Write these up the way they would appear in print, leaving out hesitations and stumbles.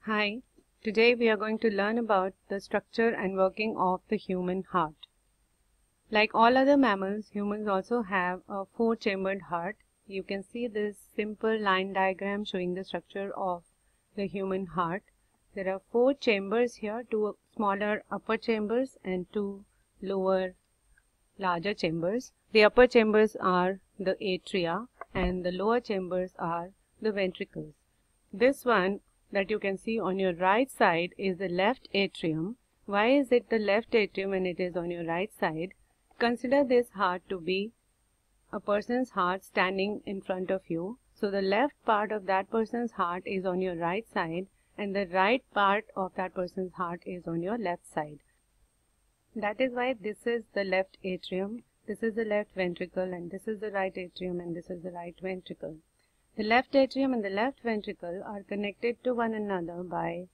Hi, today we are going to learn about the structure and working of the human heart. Like all other mammals, humans also have a four-chambered heart. You can see this simple line diagram showing the structure of the human heart. There are four chambers here, two smaller upper chambers and two lower larger chambers. The upper chambers are the atria and the lower chambers are the ventricles. This one that you can see on your right side is the left atrium. Why is it the left atrium when it is on your right side? Consider this heart to be a person's heart standing in front of you. So the left part of that person's heart is on your right side and the right part of that person's heart is on your left side. That is why this is the left atrium, this is the left ventricle, and this is the right atrium and this is the right ventricle. The left atrium and the left ventricle are connected to one another by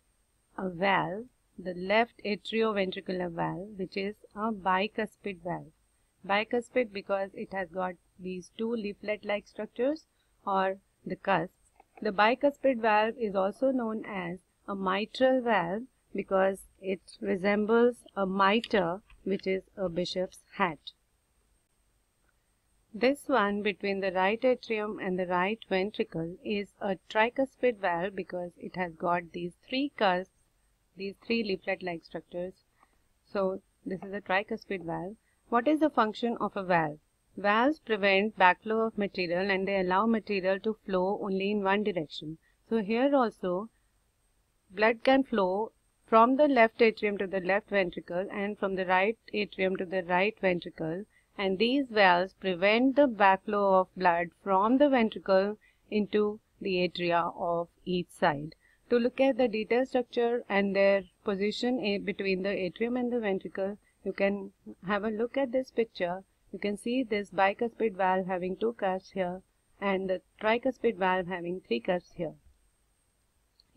a valve, the left atrioventricular valve, which is a bicuspid valve. Bicuspid because it has got these two leaflet-like structures or the cusps. The bicuspid valve is also known as a mitral valve because it resembles a mitre, which is a bishop's hat. This one between the right atrium and the right ventricle is a tricuspid valve because it has got these three cusps, these three leaflet-like structures. So this is a tricuspid valve. What is the function of a valve? Valves prevent backflow of material and they allow material to flow only in one direction. So here also blood can flow from the left atrium to the left ventricle and from the right atrium to the right ventricle, and these valves prevent the backflow of blood from the ventricle into the atria of each side. To look at the detailed structure and their position between the atrium and the ventricle, you can have a look at this picture. You can see this bicuspid valve having two cusps here and the tricuspid valve having three cusps here.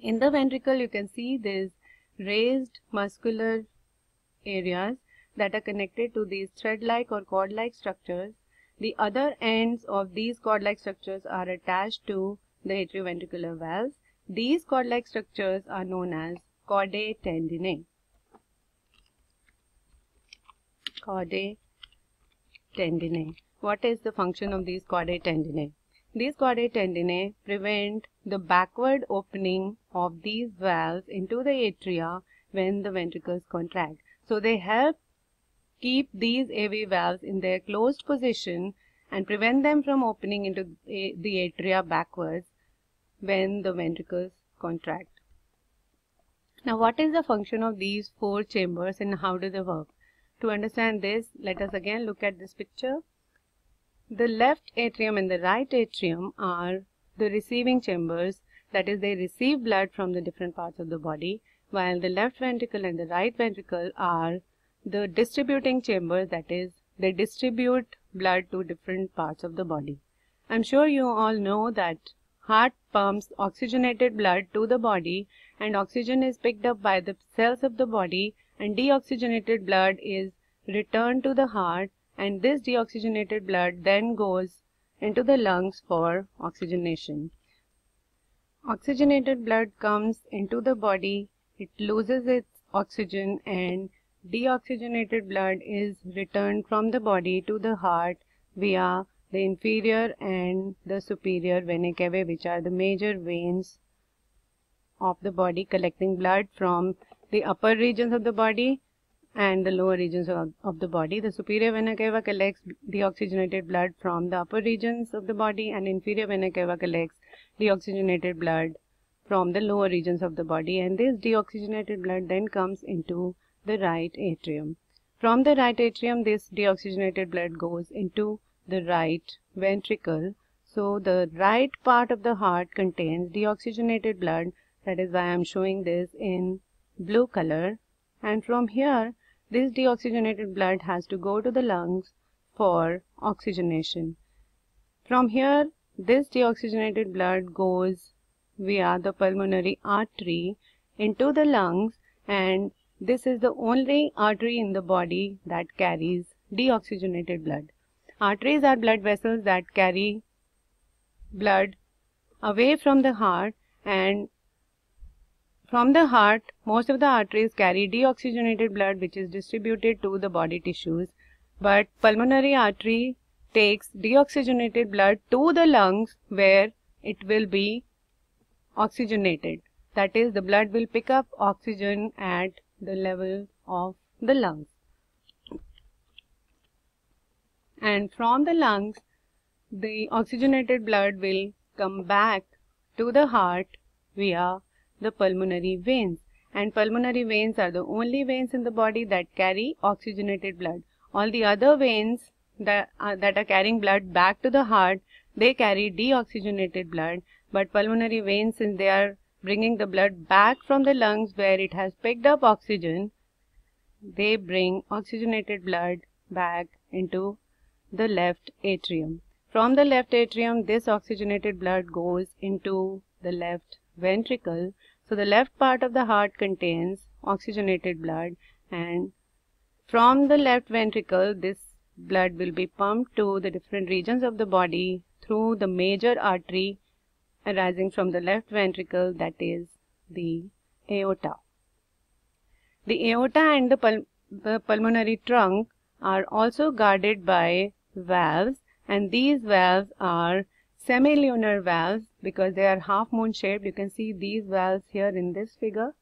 In the ventricle, you can see these raised muscular areas that are connected to these thread-like or cord-like structures. The other ends of these cord-like structures are attached to the atrioventricular valves. These cord-like structures are known as chordae tendineae. Chordae tendineae. What is the function of these chordae tendineae? These chordae tendineae prevent the backward opening of these valves into the atria when the ventricles contract. So they help keep these AV valves in their closed position and prevent them from opening into the atria backwards when the ventricles contract. Now, what is the function of these four chambers and how do they work? To understand this, let us again look at this picture. The left atrium and the right atrium are the receiving chambers, that is, they receive blood from the different parts of the body, while the left ventricle and the right ventricle are the distributing chambers, that is, they distribute blood to different parts of the body. I'm sure you all know that heart pumps oxygenated blood to the body and oxygen is picked up by the cells of the body and deoxygenated blood is returned to the heart, and this deoxygenated blood then goes into the lungs for oxygenation. Oxygenated blood comes into the body, it loses its oxygen and deoxygenated blood is returned from the body to the heart via the inferior and the superior venae cavae, which are the major veins of the body collecting blood from the upper regions of the body and the lower regions of the body. The superior vena cava collects deoxygenated blood from the upper regions of the body and inferior vena cava collects deoxygenated blood from the lower regions of the body, and this deoxygenated blood then comes into the right atrium. From the right atrium, this deoxygenated blood goes into the right ventricle. So the right part of the heart contains deoxygenated blood. That is why I am showing this in blue color. And from here, this deoxygenated blood has to go to the lungs for oxygenation. From here, this deoxygenated blood goes via the pulmonary artery into the lungs, and this is the only artery in the body that carries deoxygenated blood. Arteries are blood vessels that carry blood away from the heart and From the heart, most of the arteries carry deoxygenated blood which is distributed to the body tissues, but pulmonary artery takes deoxygenated blood to the lungs where it will be oxygenated. That is, the blood will pick up oxygen at the level of the lungs. And from the lungs, the oxygenated blood will come back to the heart via the pulmonary veins. And pulmonary veins are the only veins in the body that carry oxygenated blood. All the other veins that are carrying blood back to the heart, they carry deoxygenated blood. But pulmonary veins, since they are bringing the blood back from the lungs where it has picked up oxygen, they bring oxygenated blood back into the left atrium. From the left atrium, this oxygenated blood goes into the left ventricle. So the left part of the heart contains oxygenated blood, and from the left ventricle, this blood will be pumped to the different regions of the body through the major artery arising from the left ventricle, that is the aorta. The aorta and the pulmonary trunk are also guarded by valves, and these valves are semilunar valves because they are half moon shaped. You can see these valves here in this figure.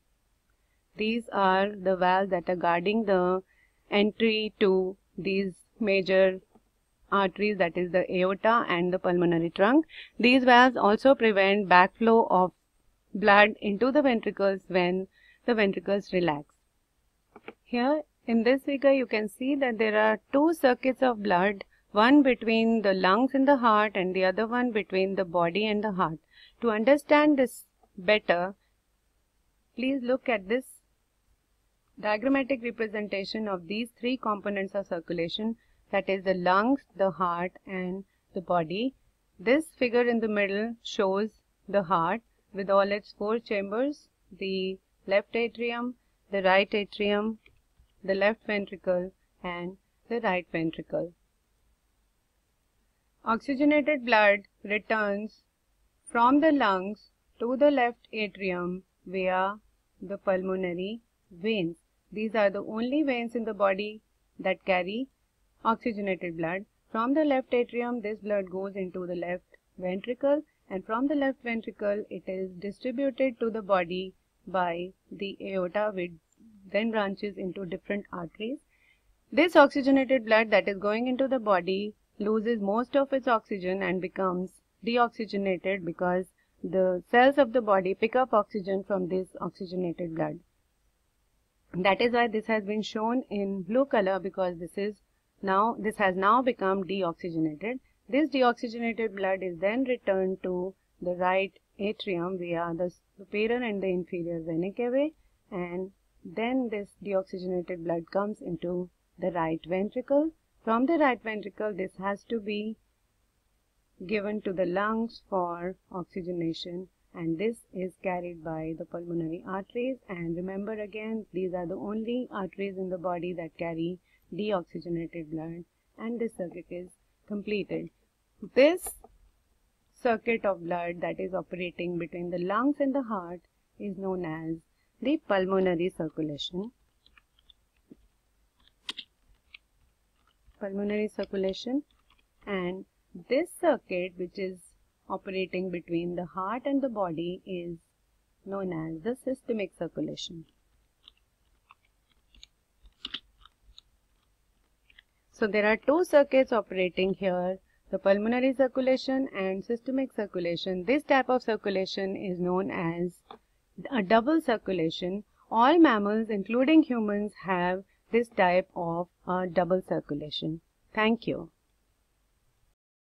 These are the valves that are guarding the entry to these major arteries, that is the aorta and the pulmonary trunk. These valves also prevent backflow of blood into the ventricles when the ventricles relax. Here in this figure you can see that there are two circuits of blood, one between the lungs and the heart and the other one between the body and the heart. To understand this better, please look at this diagrammatic representation of these three components of circulation, that is the lungs, the heart and the body. This figure in the middle shows the heart with all its four chambers, the left atrium, the right atrium, the left ventricle and the right ventricle. Oxygenated blood returns from the lungs to the left atrium via the pulmonary veins. These are the only veins in the body that carry oxygenated blood. From the left atrium, this blood goes into the left ventricle, and from the left ventricle it is distributed to the body by the aorta, which then branches into different arteries. This oxygenated blood that is going into the body loses most of its oxygen and becomes deoxygenated because the cells of the body pick up oxygen from this oxygenated blood. That is why this has been shown in blue color, because this has now become deoxygenated. This deoxygenated blood is then returned to the right atrium via the superior and the inferior vena cava, and then this deoxygenated blood comes into the right ventricle. From the right ventricle, this has to be given to the lungs for oxygenation, and this is carried by the pulmonary arteries. And remember again, these are the only arteries in the body that carry deoxygenated blood, and this circuit is completed. This circuit of blood that is operating between the lungs and the heart is known as the pulmonary circulation. And this circuit, which is operating between the heart and the body, is known as the systemic circulation. So there are two circuits operating here, the pulmonary circulation and systemic circulation. This type of circulation is known as a double circulation. All mammals, including humans, have this type of double circulation. Thank you.